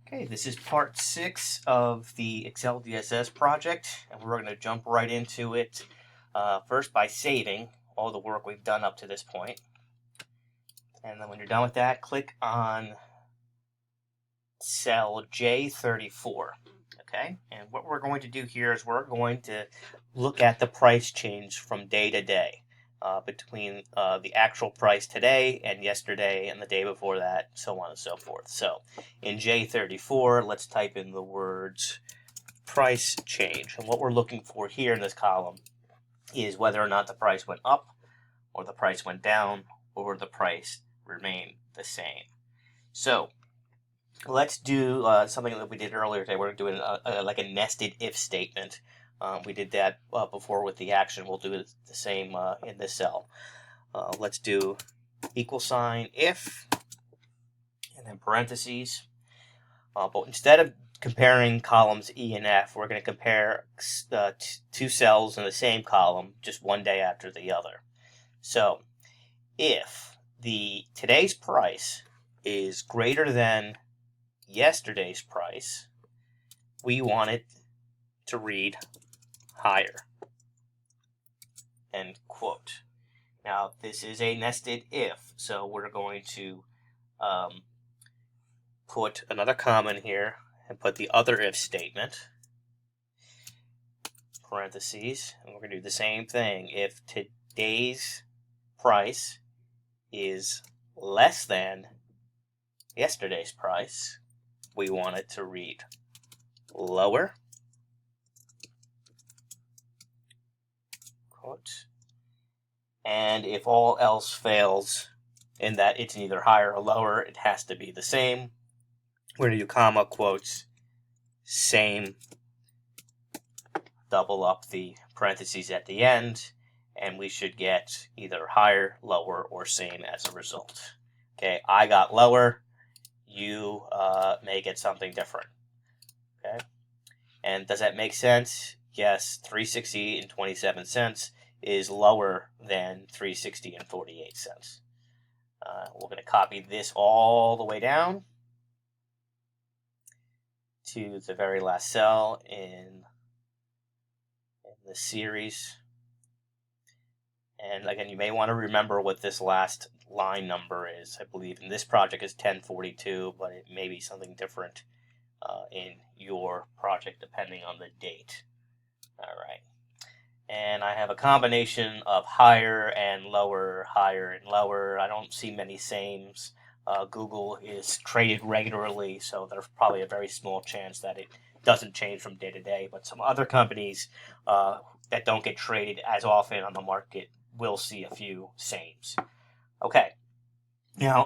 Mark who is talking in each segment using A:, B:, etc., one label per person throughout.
A: Okay, this is part 6 of the Excel DSS project, and we're going to jump right into it first by saving all the work we've done up to this point. And then when you're done with that, click on cell J34. Okay, and what we're going to do here is we're going to look at the price change from day to day. Between the actual price today and yesterday and the day before that, so on and so forth. So in J34, let's type in the words price change. And what we're looking for here in this column is whether or not the price went up or the price went down or the price remained the same. So let's do something that we did earlier today. We're doing like a nested if statement. We did that before with the action. We'll do it the same in this cell. Let's do equal sign if, and then parentheses. But instead of comparing columns E and F, we're going to compare two cells in the same column just one day after the other. So if today's price is greater than yesterday's price, we want it to read higher. End quote. Now, this is a nested if, so we're going to put another comma in here and put the other if statement, parentheses, and we're going to do the same thing. If today's price is less than yesterday's price, we want it to read lower. Quote. And if all else fails in that it's neither higher or lower, it has to be the same. We're going to do comma, quotes, same, double up the parentheses at the end, and we should get either higher, lower, or same as a result. Okay, I got lower. You may get something different. Okay, and does that make sense? Yes, $3.60.27 is lower than $3.60.48. We're going to copy this all the way down to the very last cell in the series. And again, you may want to remember what this last line number is. I believe in this project is 1042, but it may be something different in your project depending on the date. All right. And I have a combination of higher and lower, higher and lower. I don't see many sames. Google is traded regularly, so there's probably a very small chance that it doesn't change from day to day. But some other companies that don't get traded as often on the market will see a few sames. Okay. Now,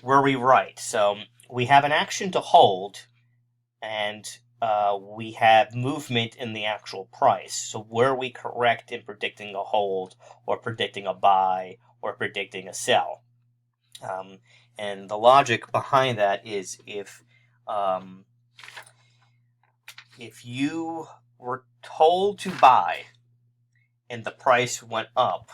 A: were we right? So we have an action to hold, and we have movement in the actual price. So were we correct in predicting a hold or predicting a buy or predicting a sell? And the logic behind that is if you were told to buy and the price went up,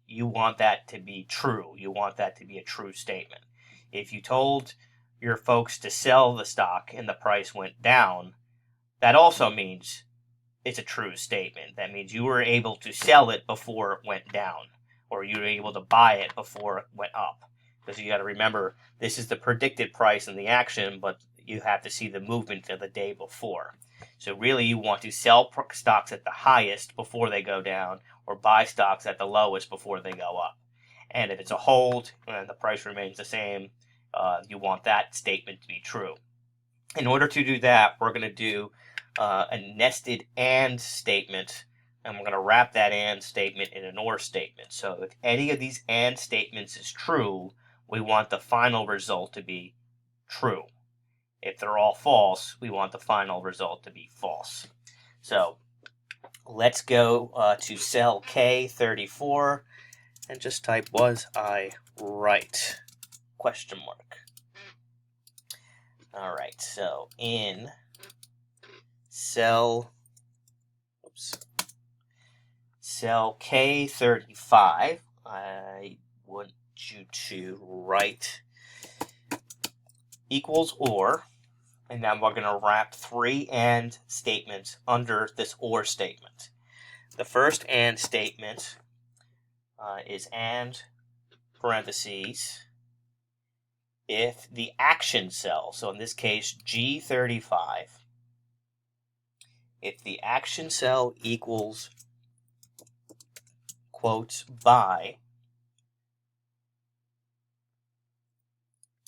A: you want that to be true. You want that to be a true statement. If you told your folks to sell the stock and the price went down, that also means it's a true statement. That means you were able to sell it before it went down, or you were able to buy it before it went up. Because you got to remember, this is the predicted price in the action, but you have to see the movement of the day before. So really, you want to sell stocks at the highest before they go down, or buy stocks at the lowest before they go up. And if it's a hold and the price remains the same, you want that statement to be true. In order to do that, we're going to do a nested AND statement, and we're going to wrap that AND statement in an OR statement. So if any of these AND statements is true, we want the final result to be true. If they're all false, we want the final result to be false. So let's go to cell K34 and just type, was I right? Question mark. All right, so in cell K35, I want you to write equals or, and now we're going to wrap 3 AND statements under this or statement. The first AND statement is AND parentheses if the action cell, so in this case G35, if the action cell equals quotes by,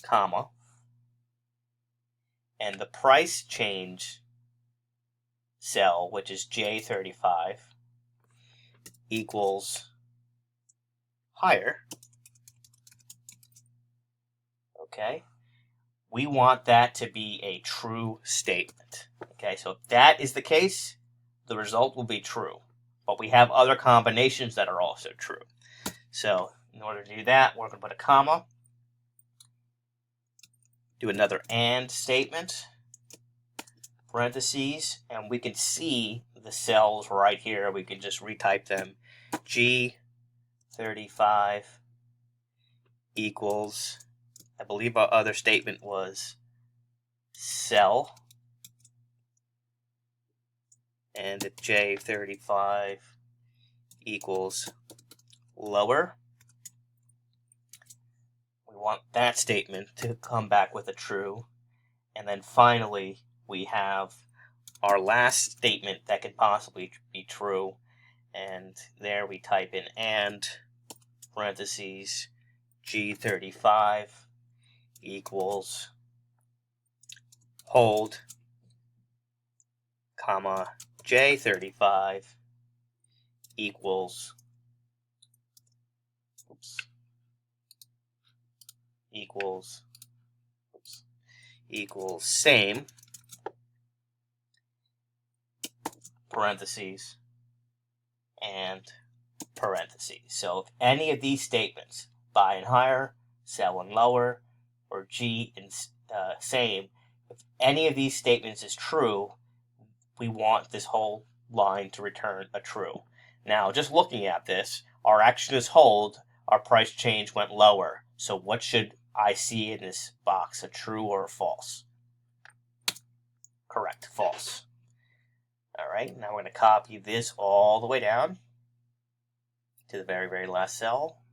A: comma, and the price change cell, which is J35, equals higher, okay, we want that to be a true statement. Okay, so if that is the case, the result will be true. But we have other combinations that are also true. So in order to do that, we're going to put a comma, do another AND statement, parentheses, and we can see the cells right here. We can just retype them. G35 equals, I believe our other statement was cell, and if J35 equals lower, we want that statement to come back with a true. And then finally, we have our last statement that could possibly be true, and there we type in AND parentheses G35 equals hold, comma, J35 equals same, parentheses, and parentheses. So if any of these statements, buy and higher, sell and lower, or G and same, if any of these statements is true, we want this whole line to return a true. Now, just looking at this, our action is hold, our price change went lower. So what should I see in this box, a true or a false? Correct, false. All right, now we're going to copy this all the way down to the very, very last cell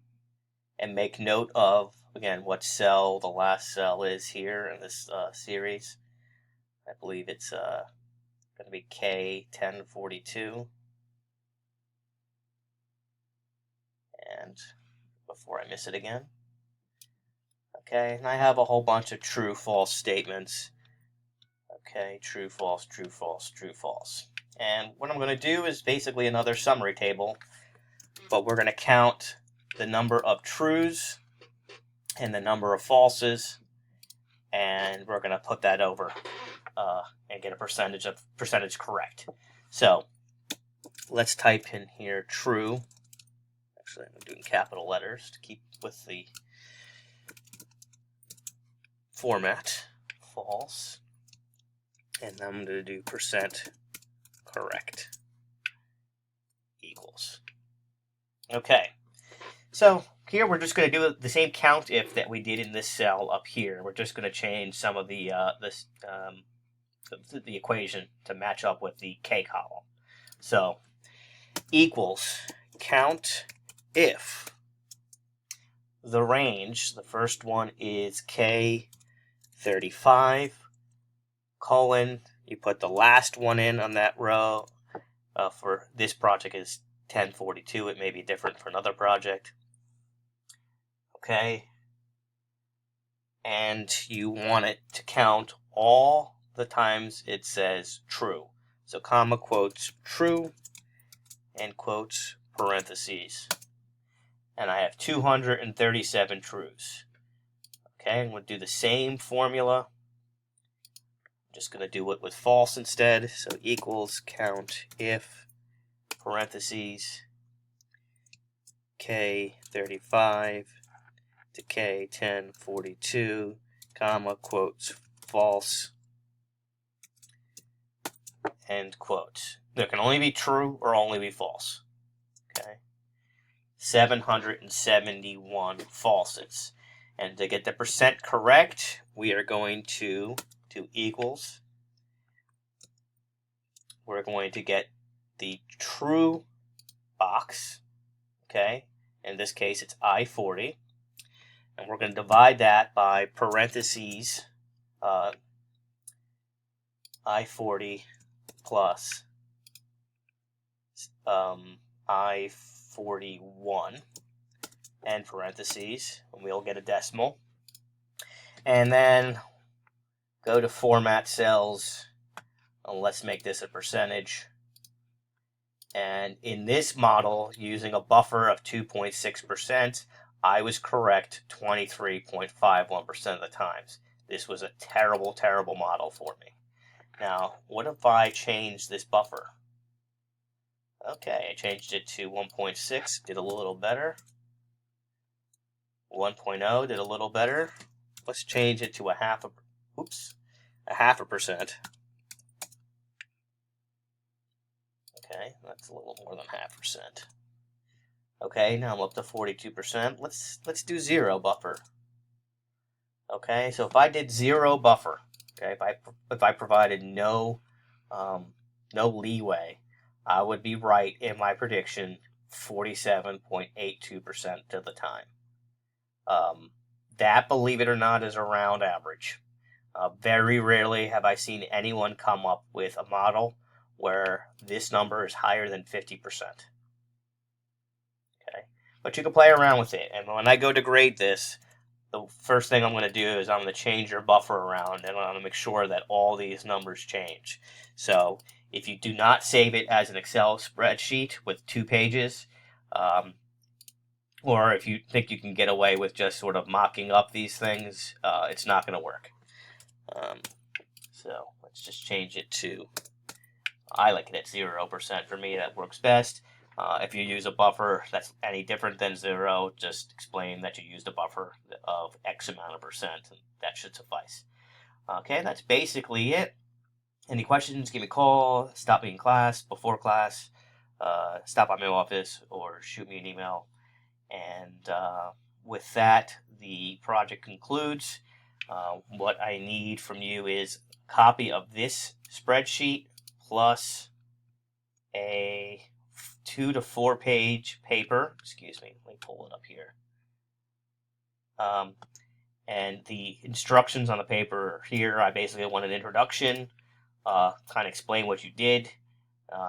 A: and make note of, again, what cell the last cell is here in this series. I believe it's going to be K1042. And before I miss it again. Okay, and I have a whole bunch of true, false statements. Okay, true, false, true, false, true, false. And what I'm going to do is basically another summary table, but we're going to count the number of trues and the number of falses, and we're going to put that over and get a percentage correct. So let's type in here true. Actually, I'm doing capital letters to keep with the format. False. And then I'm going to do percent correct equals. Okay. So here we're just going to do the same count if that we did in this cell up here. We're just going to change some of the equation to match up with the K column. So equals count if the range, the first one is K35, colon, you put the last one in on that row. For this project is 1042. It may be different for another project. Okay. And you want it to count all the times it says true. So comma, quotes, true, and quotes, parentheses. And I have 237 trues. Okay, I'm going to do the same formula. I'm just going to do it with false instead. So equals count if, parentheses, K35 to K1042, comma, quotes, false, end quote. There can only be true or only be false. Okay. 771 falses. And to get the percent correct, we are going to do equals. We're going to get the true box, okay? In this case, it's I-40. And we're going to divide that by parentheses I-40 plus I-41, end parentheses, and we'll get a decimal. And then go to Format Cells, and let's make this a percentage. And in this model, using a buffer of 2.6%, I was correct 23.51% of the times. This was a terrible, terrible model for me. Now, what if I change this buffer? Okay, I changed it to 1.6, did a little better. 1.0 did a little better. Let's change it to a half a percent. Okay, that's a little more than 0.5%. Okay, now I'm up to 42%. Let's do 0 buffer. Okay, so if I did 0 buffer, okay, if I provided no leeway, I would be right in my prediction 47.82% of the time. That, believe it or not, is around average. Very rarely have I seen anyone come up with a model where this number is higher than 50%. Okay, but you can play around with it. And when I go to grade this, the first thing I'm going to do is I'm going to change your buffer around, and I'm going to make sure that all these numbers change. So if you do not save it as an Excel spreadsheet with 2 pages, or if you think you can get away with just sort of mocking up these things, it's not going to work. So let's just change it to, I like it at 0%. For me, that works best. If you use a buffer that's any different than 0, just explain that you used a buffer of X amount of percent, and that should suffice. Okay, that's basically it. Any questions, give me a call, stop me in class, before class, stop by my office, or shoot me an email. And with that, the project concludes. What I need from you is a copy of this spreadsheet plus a 2 to 4 page paper. Excuse me, let me pull it up here. And the instructions on the paper are here. I basically want an introduction, kind of explain what you did,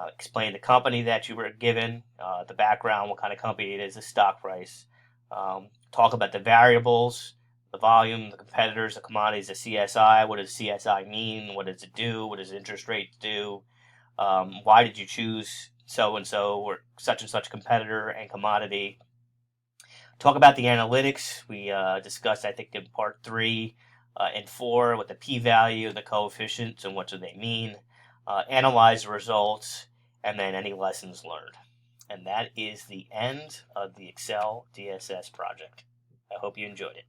A: explain the company that you were given, the background, what kind of company it is, the stock price, talk about the variables, the volume, the competitors, the commodities, the CSI. What does CSI mean? What does it do? What does interest rates do? Why did you choose so-and-so or such and such competitor and commodity? Talk about the analytics. We discussed, I think, in part 3 and 4 with the p-value, the coefficients, and what do they mean. Analyze the results, and then any lessons learned. And that is the end of the Excel DSS project. I hope you enjoyed it.